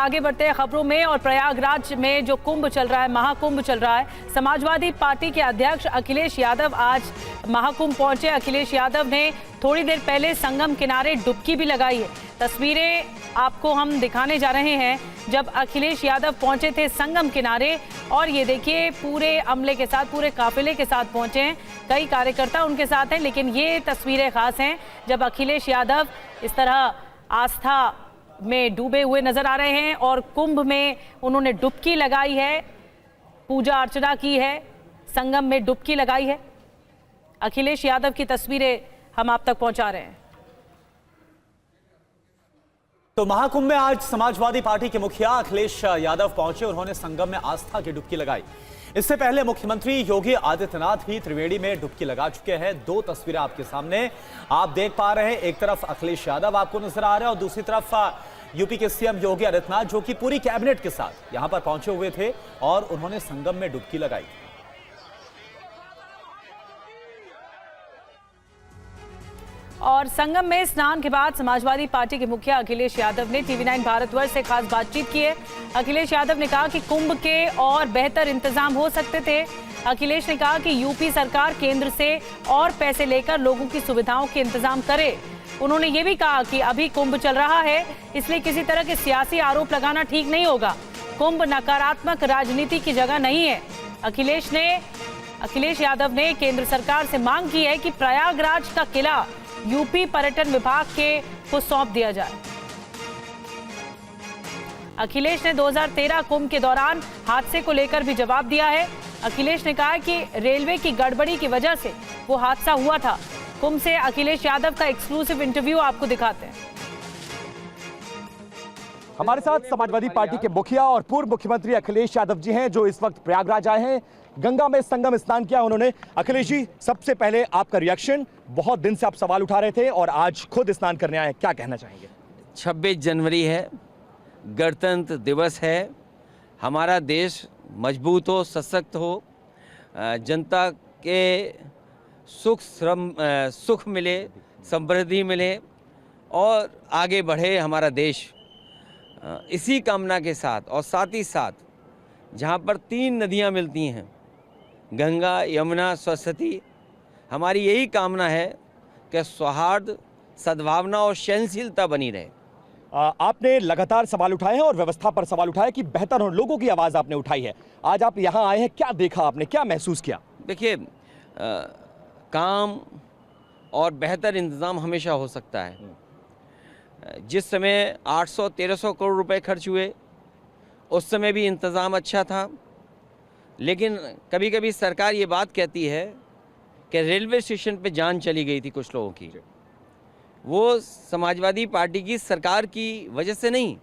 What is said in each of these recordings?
आगे बढ़ते हैं खबरों में। और प्रयागराज में जो कुंभ चल रहा है, महाकुंभ चल रहा है, समाजवादी पार्टी के अध्यक्ष अखिलेश यादव आज महाकुंभ पहुंचे। अखिलेश यादव ने थोड़ी देर पहले संगम किनारे डुबकी भी लगाई है। तस्वीरें आपको हम दिखाने जा रहे हैं जब अखिलेश यादव पहुंचे थे संगम किनारे। और ये देखिए पूरे अमले के साथ, पूरे काफिले के साथ पहुंचे हैं, कई कार्यकर्ता उनके साथ हैं। लेकिन ये तस्वीरें खास हैं जब अखिलेश यादव इस तरह आस्था में डूबे हुए नजर आ रहे हैं और कुंभ में उन्होंने डुबकी लगाई है, पूजा अर्चना की है, संगम में डुबकी लगाई है। अखिलेश यादव की तस्वीरें हम आप तक पहुंचा रहे हैं। तो महाकुंभ में आज समाजवादी पार्टी के मुखिया अखिलेश यादव पहुंचे। उन्होंने संगम में आस्था की डुबकी लगाई। इससे पहले मुख्यमंत्री योगी आदित्यनाथ भी त्रिवेणी में डुबकी लगा चुके हैं। दो तस्वीरें आपके सामने आप देख पा रहे हैं। एक तरफ अखिलेश यादव आपको नजर आ रहे हैं और दूसरी तरफ यूपी के सीएम योगी आदित्यनाथ, जो कि पूरी कैबिनेट के साथ यहां पर पहुंचे हुए थे और उन्होंने संगम में डुबकी लगाई। और संगम में स्नान के बाद समाजवादी पार्टी के मुखिया अखिलेश यादव ने TV9 भारतवर्ष से खास बातचीत की है। अखिलेश यादव ने कहा कि कुंभ के और बेहतर इंतजाम हो सकते थे। अखिलेश ने कहा कि यूपी सरकार केंद्र से और पैसे लेकर लोगों की सुविधाओं के इंतजाम करे। उन्होंने ये भी कहा कि अभी कुंभ चल रहा है, इसलिए किसी तरह के सियासी आरोप लगाना ठीक नहीं होगा। कुंभ नकारात्मक राजनीति की जगह नहीं है। अखिलेश यादव ने केंद्र सरकार से मांग की है कि प्रयागराज का किला यूपी पर्यटन विभाग को सौंप दिया जाए। अखिलेश ने 2013 कुंभ के दौरान हादसे को लेकर भी जवाब दिया है। अखिलेश ने कहा कि रेलवे की गड़बड़ी की वजह से वो हादसा हुआ था। कुंभ से अखिलेश यादव का एक्सक्लूसिव इंटरव्यू आपको दिखाते हैं। हमारे साथ समाजवादी पार्टी के मुखिया और पूर्व मुख्यमंत्री अखिलेश यादव जी हैं, जो इस वक्त प्रयागराज आए हैं। गंगा में संगम स्नान किया उन्होंने। अखिलेश जी, सबसे पहले आपका रिएक्शन। बहुत दिन से आप सवाल उठा रहे थे और आज खुद स्नान करने आए, क्या कहना चाहेंगे? 26 जनवरी है, गणतंत्र दिवस है। हमारा देश मजबूत हो, सशक्त हो, जनता के सुख मिले, समृद्धि मिले और आगे बढ़े हमारा देश। इसी कामना के साथ और साथ ही साथ जहाँ पर 3 नदियाँ मिलती हैं, गंगा, यमुना, सरस्वती, हमारी यही कामना है कि सौहार्द, सद्भावना और सहनशीलता बनी रहे। आपने लगातार सवाल उठाए हैं और व्यवस्था पर सवाल उठाए कि बेहतर हो, लोगों की आवाज़ आपने उठाई है। आज आप यहाँ आए हैं, क्या देखा आपने, क्या महसूस किया? देखिए, काम और बेहतर इंतज़ाम हमेशा हो सकता है। जिस समय 800-1300 करोड़ रुपए खर्च हुए, उस समय भी इंतज़ाम अच्छा था। लेकिन कभी कभी सरकार ये बात कहती है कि रेलवे स्टेशन पे जान चली गई थी कुछ लोगों की। वो समाजवादी पार्टी की सरकार की वजह से नहीं,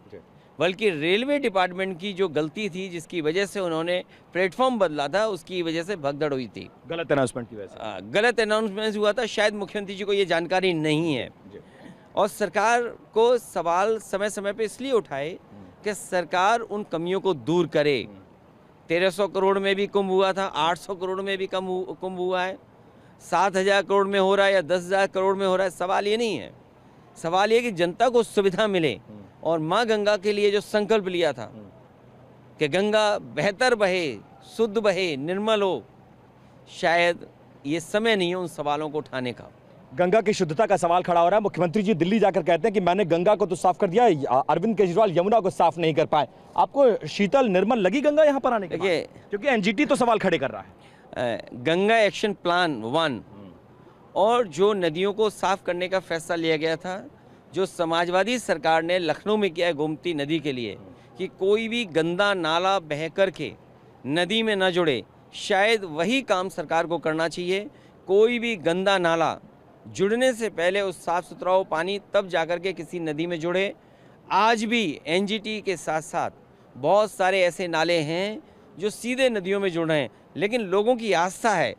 बल्कि रेलवे डिपार्टमेंट की जो गलती थी, जिसकी वजह से उन्होंने प्लेटफॉर्म बदला था, उसकी वजह से भगदड़ हुई थी। गलत अनाउंसमेंट की वजह से गलत अनाउंसमेंट हुआ था। शायद मुख्यमंत्री जी को ये जानकारी नहीं है और सरकार को सवाल समय समय पे इसलिए उठाए कि सरकार उन कमियों को दूर करे। 1300 करोड़ में भी कुंभ हुआ था, 800 करोड़ में भी कुंभ हुआ है, 7000 करोड़ में हो रहा है या 10,000 करोड़ में हो रहा है। सवाल ये नहीं है, सवाल ये कि जनता को सुविधा मिले। और माँ गंगा के लिए जो संकल्प लिया था कि गंगा बेहतर बहे, शुद्ध बहे, निर्मल हो, शायद ये समय नहीं है उन सवालों को उठाने का। गंगा की शुद्धता का सवाल खड़ा हो रहा है। मुख्यमंत्री जी दिल्ली जाकर कहते हैं कि मैंने गंगा को तो साफ कर दिया, अरविंद केजरीवाल यमुना को साफ नहीं कर पाए। आपको शीतल निर्मल लगी गंगा यहाँ पर आने के बाद? क्योंकि एनजीटी तो सवाल खड़े कर रहा है। गंगा एक्शन प्लान 1 और जो नदियों को साफ करने का फैसला लिया गया था, जो समाजवादी सरकार ने लखनऊ में किया है गोमती नदी के लिए, कि कोई भी गंदा नाला बह कर के नदी में न जुड़े, शायद वही काम सरकार को करना चाहिए। कोई भी गंदा नाला जुड़ने से पहले उस साफ़ सुथरा हो पानी तब जाकर के किसी नदी में जुड़े। आज भी एनजीटी के साथ साथ बहुत सारे ऐसे नाले हैं जो सीधे नदियों में जुड़ रहे हैं, लेकिन लोगों की आस्था है।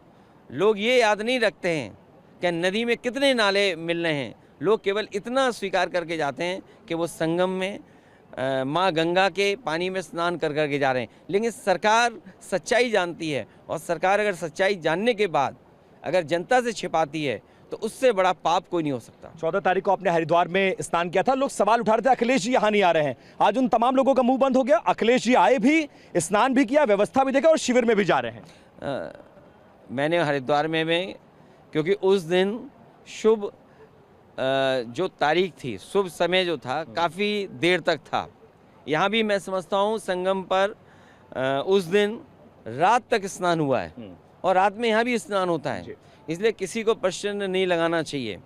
लोग ये याद नहीं रखते हैं कि नदी में कितने नाले मिल रहे हैं। लोग केवल इतना स्वीकार करके जाते हैं कि वो संगम में माँ गंगा के पानी में स्नान कर करके जा रहे हैं। लेकिन सरकार सच्चाई जानती है और सरकार अगर सच्चाई जानने के बाद अगर जनता से छिपाती है तो उससे बड़ा पाप कोई नहीं हो सकता। 14 तारीख को आपने हरिद्वार में स्नान किया था, लोग सवाल उठा रहे थे अखिलेश जी यहाँ नहीं आ रहे हैं। आज उन तमाम लोगों का मुंह बंद हो गया, अखिलेश जी आए भी, स्नान भी किया, व्यवस्था भी देखा और शिविर में भी जा रहे हैं। मैंने हरिद्वार में क्योंकि उस दिन शुभ जो तारीख थी, शुभ समय जो था काफ़ी देर तक था। यहाँ भी मैं समझता हूँ संगम पर उस दिन रात तक स्नान हुआ है और रात में यहाँ भी स्नान होता है, इसलिए किसी को प्रश्न नहीं लगाना चाहिए।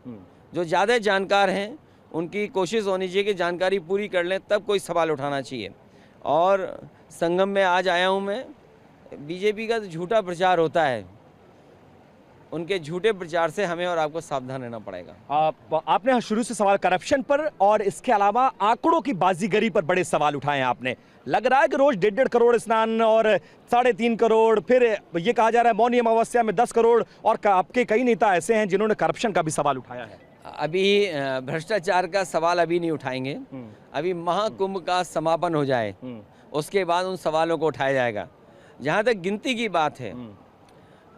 जो ज़्यादा जानकार हैं उनकी कोशिश होनी चाहिए कि जानकारी पूरी कर लें, तब कोई सवाल उठाना चाहिए। और संगम में आज आया हूँ मैं, बीजेपी का तो झूठा प्रचार होता है, उनके झूठे प्रचार से हमें और आपको सावधान रहना पड़ेगा। आपने शुरू से सवाल करप्शन पर और इसके अलावा आंकड़ों की बाजीगरी पर बड़े सवाल उठाए हैं आपने। लग रहा है कि रोज 1.5 करोड़ स्नान और 3.5 करोड़, फिर ये कहा जा रहा है मौनी अमावस्या में 10 करोड़, और आपके कई नेता ऐसे हैं जिन्होंने करप्शन का भी सवाल उठाया है। अभी भ्रष्टाचार का सवाल अभी नहीं उठाएंगे, अभी महाकुंभ का समापन हो जाए उसके बाद उन सवालों को उठाया जाएगा। जहाँ तक गिनती की बात है,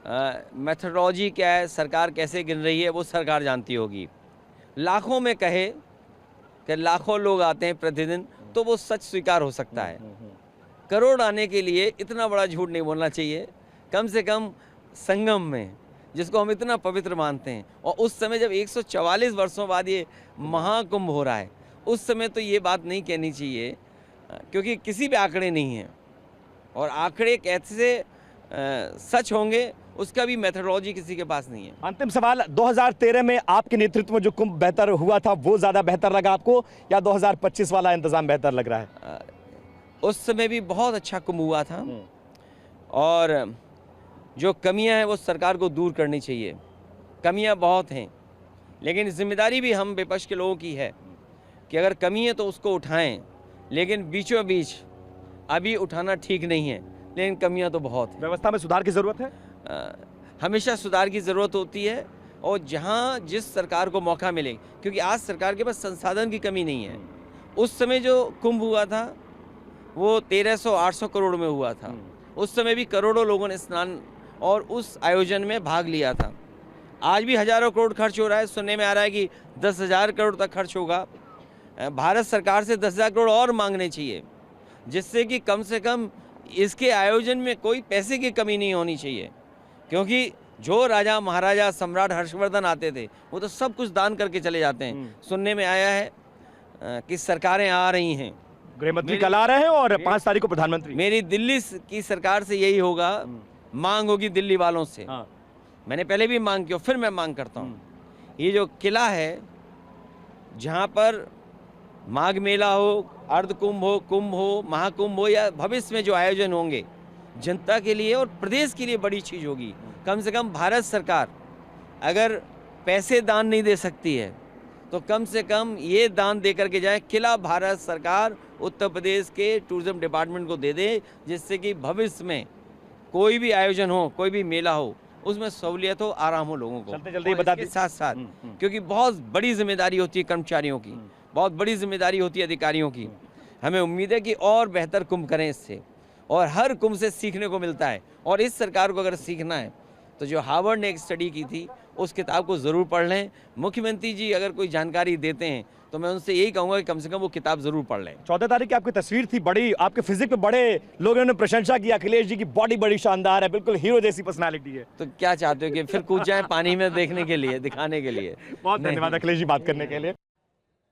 मेथोडोलॉजी क्या है, सरकार कैसे गिन रही है, वो सरकार जानती होगी। लाखों में कहे कि लाखों लोग आते हैं प्रतिदिन, तो वो सच स्वीकार हो सकता है। करोड़ आने के लिए इतना बड़ा झूठ नहीं बोलना चाहिए। कम से कम संगम में, जिसको हम इतना पवित्र मानते हैं, और उस समय जब 144 वर्षों बाद ये महाकुंभ हो रहा है, उस समय तो ये बात नहीं कहनी चाहिए, क्योंकि किसी भी आंकड़े नहीं हैं, और आंकड़े कैसे सच होंगे उसका भी मेथोडोलॉजी किसी के पास नहीं है। अंतिम सवाल, 2013 में आपके नेतृत्व में जो कुंभ बेहतर हुआ था वो ज्यादा बेहतर लगा आपको, या 2025 वाला इंतजाम बेहतर लग रहा है? उस समय भी बहुत अच्छा कुंभ हुआ था, और जो कमियां हैं वो सरकार को दूर करनी चाहिए। कमियां बहुत हैं, लेकिन जिम्मेदारी भी हम विपक्ष के लोगों की है कि अगर कमी है तो उसको उठाएं, लेकिन बीचों बीच अभी उठाना ठीक नहीं है, लेकिन कमियां तो बहुत हैं। व्यवस्था में सुधार की जरूरत है? हमेशा सुधार की ज़रूरत होती है, और जहां जिस सरकार को मौका मिले, क्योंकि आज सरकार के पास संसाधन की कमी नहीं है। उस समय जो कुंभ हुआ था वो 1300-800 करोड़ में हुआ था, उस समय भी करोड़ों लोगों ने स्नान और उस आयोजन में भाग लिया था। आज भी हज़ारों करोड़ खर्च हो रहा है, सुनने में आ रहा है कि 10,000 करोड़ तक खर्च होगा। भारत सरकार से 10,000 करोड़ और मांगने चाहिए, जिससे कि कम से कम इसके आयोजन में कोई पैसे की कमी नहीं होनी चाहिए, क्योंकि जो राजा महाराजा सम्राट हर्षवर्धन आते थे वो तो सब कुछ दान करके चले जाते हैं। सुनने में आया है कि सरकारें आ रही हैं, गृह मंत्री कल आ रहे हैं और 5 तारीख को प्रधानमंत्री। मेरी दिल्ली की सरकार से यही होगा, मांग होगी दिल्ली वालों से। मैंने पहले भी मांग की और फिर मैं मांग करता हूँ, ये जो किला है जहाँ पर माघ मेला हो, अर्ध कुंभ हो, कुंभ हो, महाकुंभ हो, या भविष्य में जो आयोजन होंगे, जनता के लिए और प्रदेश के लिए बड़ी चीज़ होगी। कम से कम भारत सरकार अगर पैसे दान नहीं दे सकती है तो कम से कम ये दान दे करके जाए, किला भारत सरकार उत्तर प्रदेश के टूरिज्म डिपार्टमेंट को दे दे, जिससे कि भविष्य में कोई भी आयोजन हो, कोई भी मेला हो, उसमें सहूलियत हो, आराम हो लोगों को। चलते जल्दी बता दें, साथ साथ क्योंकि बहुत बड़ी जिम्मेदारी होती है कर्मचारियों की, बहुत बड़ी जिम्मेदारी होती है अधिकारियों की। हमें उम्मीद है कि और बेहतर कुंभ करें इससे, और हर कुंभ से सीखने को मिलता है। और इस सरकार को अगर सीखना है तो जो हार्वर्ड ने एक स्टडी की थी उस किताब को ज़रूर पढ़ लें। मुख्यमंत्री जी अगर कोई जानकारी देते हैं तो मैं उनसे यही कहूँगा कि कम से कम वो किताब ज़रूर पढ़ लें। 14 तारीख की आपकी तस्वीर थी बड़ी, आपके फिजिक पे बड़े लोगों ने प्रशंसा की, अखिलेश जी की बॉडी बड़ी शानदार है, बिल्कुल हीरो जैसी पर्सनालिटी है। तो क्या चाहते हो कि फिर कूद जाएं पानी में देखने के लिए, दिखाने के लिए? बहुत धन्यवाद अखिलेश जी बात करने के लिए।